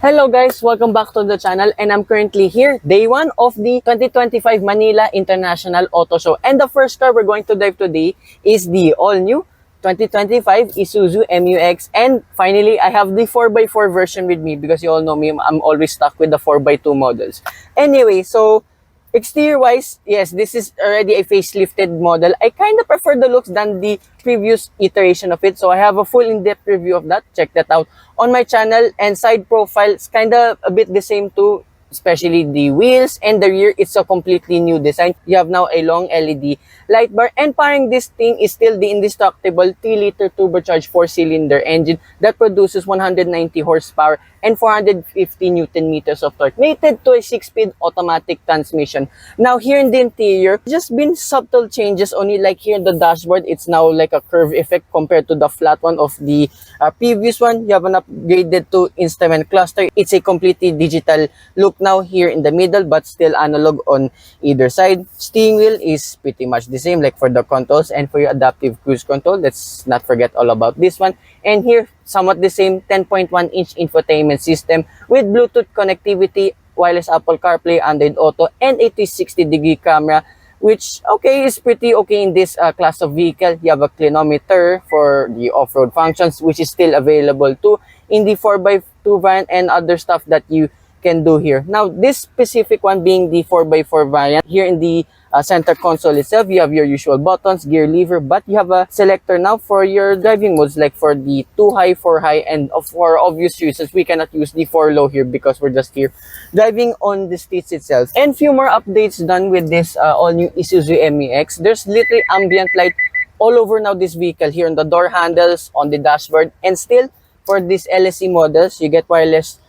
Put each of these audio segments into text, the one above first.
Hello guys, welcome back to the channel, and I'm currently here, day 1 of the 2025 Manila International Auto Show. And the first car we're going to dive today is the all-new 2025 Isuzu MU-X. And finally, I have the 4x4 version with me because you all know me, I'm always stuck with the 4x2 models. Anyway, so exterior-wise, yes, this is already a facelifted model. I kind of prefer the looks than the previous iteration of it. So I have a full in-depth review of that. Check that out on my channel. And side profile, it's kind of a bit the same too, especially the wheels and the rear. It's a completely new design. You have now a long LED light bar, and powering this thing is still the indestructible 3-liter turbocharged 4-cylinder engine that produces 190 horsepower and 450 Newton meters of torque, mated to a 6-speed automatic transmission. Now here in the interior, just been subtle changes only, like here in the dashboard, it's now like a curve effect compared to the flat one of the previous one. You have an upgraded to instrument cluster. It's a completely digital look now here in the middle, but still analog on either side. Steering wheel is pretty much the same, like for the controls, and for your adaptive cruise control, let's not forget all about this one. And here, somewhat the same 10.1-inch infotainment system with Bluetooth connectivity, wireless Apple CarPlay, Android Auto, and a 360-degree camera, which, okay, is pretty okay in this class of vehicle. You have a clinometer for the off-road functions, which is still available too in the 4x2 variant, and other stuff that you can do here. Now, this specific one being the 4x4 variant, here in the center console itself, you have your usual buttons, gear lever, but you have a selector now for your driving modes, like for the 2 high, 4 high, and for obvious reasons, we cannot use the 4 low here because we're just here driving on the streets itself. And few more updates done with this all-new Isuzu MU-X. There's literally ambient light all over now this vehicle, here on the door handles, on the dashboard, and still for these LSE models, you get wireless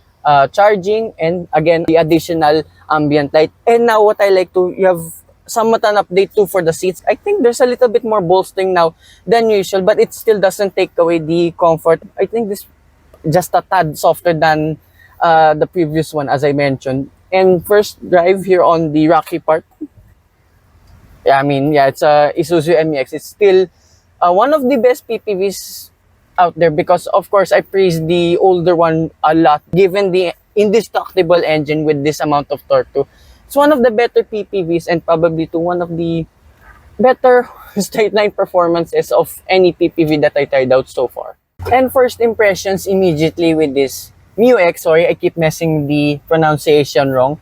charging, and again, the additional ambient light. And now what I like to, you have somewhat an update too for the seats. I think there's a little bit more bolstering now than usual, but it still doesn't take away the comfort. I think this just a tad softer than the previous one, as I mentioned. And first drive here on the rocky part. Yeah, I mean, yeah, it's a Isuzu MU-X. It's still one of the best PPVs out there because, of course, I praise the older one a lot, given the indestructible engine with this amount of torque too. It's one of the better PPVs, and probably to one of the better straight line performances of any PPV that I tried out so far. And first impressions immediately with this MU-X, sorry, I keep messing the pronunciation wrong.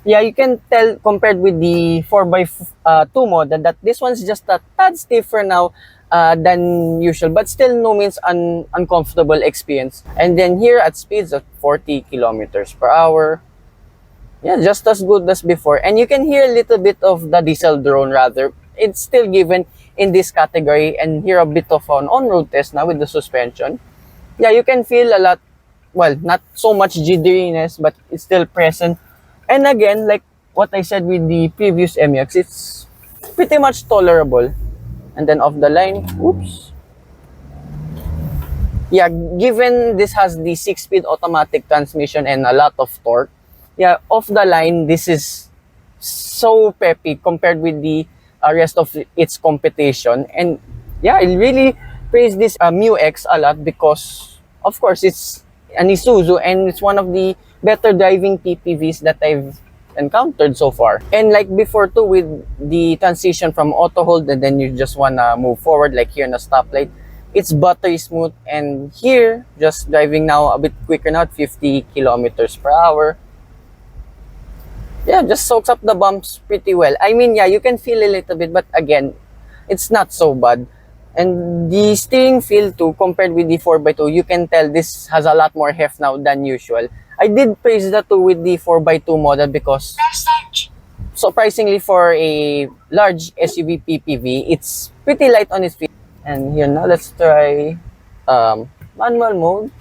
Yeah, you can tell compared with the 4x2 model that this one's just a tad stiffer now than usual, but still no means uncomfortable experience. And then here at speeds of 40 kilometers per hour, yeah, just as good as before. And you can hear a little bit of the diesel drone, rather. It's still given in this category. And here a bit of an on-road test now with the suspension. Yeah, you can feel a lot, well, not so much jitteriness, but it's still present. And again, like what I said with the previous MU-X, it's pretty much tolerable. And then off the line, oops. Yeah, given this has the 6-speed automatic transmission and a lot of torque, yeah, off the line, this is so peppy compared with the rest of its competition. And yeah, I really praise this MU-X a lot because, of course, it's an Isuzu and it's one of the better driving PPVs that I've encountered so far. And like before too, with the transition from auto hold and then you just wanna move forward, like here in a stoplight, it's buttery smooth. And here, just driving now a bit quicker now at 50 kilometers per hour. Yeah, just soaks up the bumps pretty well. I mean, yeah, you can feel a little bit, but again, it's not so bad. And the steering feel too, compared with the 4x2, you can tell this has a lot more heft now than usual. I did praise that too with the 4x2 model because surprisingly for a large SUV PPV, it's pretty light on its feet. And here now, let's try manual mode.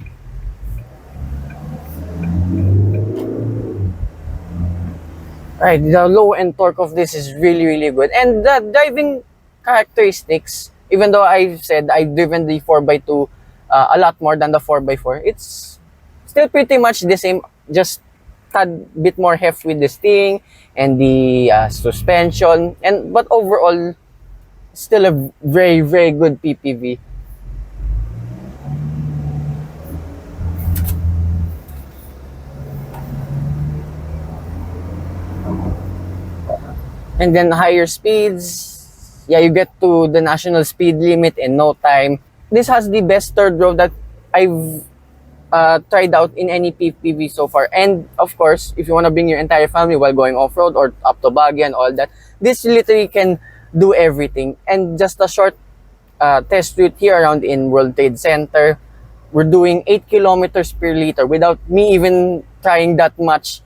Right, the low end torque of this is really good. And the driving characteristics, even though I've said I've driven the 4x2 a lot more than the 4x4, it's still pretty much the same, just a bit more heft with the steering and the suspension. But overall, still a very good PPV. And then higher speeds, yeah, you get to the national speed limit in no time. This has the best third row that I've tried out in any PPV so far. And of course, if you want to bring your entire family while going off-road or up to Baguio and all that, this literally can do everything. And just a short test route here around in World Trade Center, we're doing 8 kilometers per liter without me even trying that much,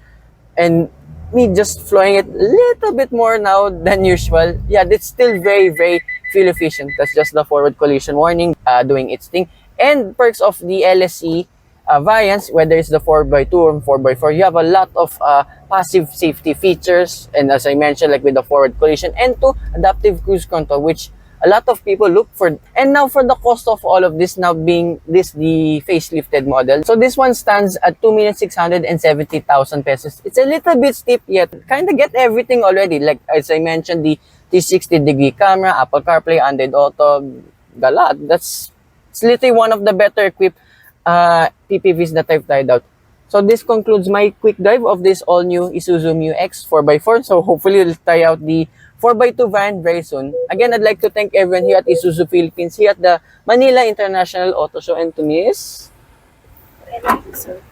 and me just flowing it a little bit more now than usual. Yeah, it's still very, very fuel efficient. That's just the forward collision warning doing its thing. And perks of the LSE variants, whether it's the 4x2 or 4x4, you have a lot of passive safety features. And as I mentioned, like with the forward collision, and to adaptive cruise control, which a lot of people look for. And now for the cost of all of this, now being this the facelifted model. So this one stands at 2,670,000 pesos. It's a little bit steep, yet kind of get everything already. Like as I mentioned, the 360-degree camera, Apple CarPlay, Android Auto, the lot. It's literally one of the better equipped PPVs that I've tried out. So this concludes my quick dive of this all-new Isuzu MU-X 4x4. So hopefully we'll try out the 4x2 van very soon. Again, I'd like to thank everyone here at Isuzu Philippines, here at the Manila International Auto Show, and to me is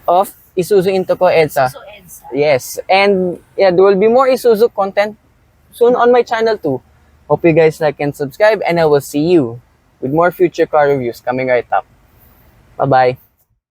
of Isuzu Intoco EDSA. Yes, and yeah, there will be more Isuzu content soon on my channel too. Hope you guys like and subscribe, and I will see you with more future car reviews coming right up. Bye-bye.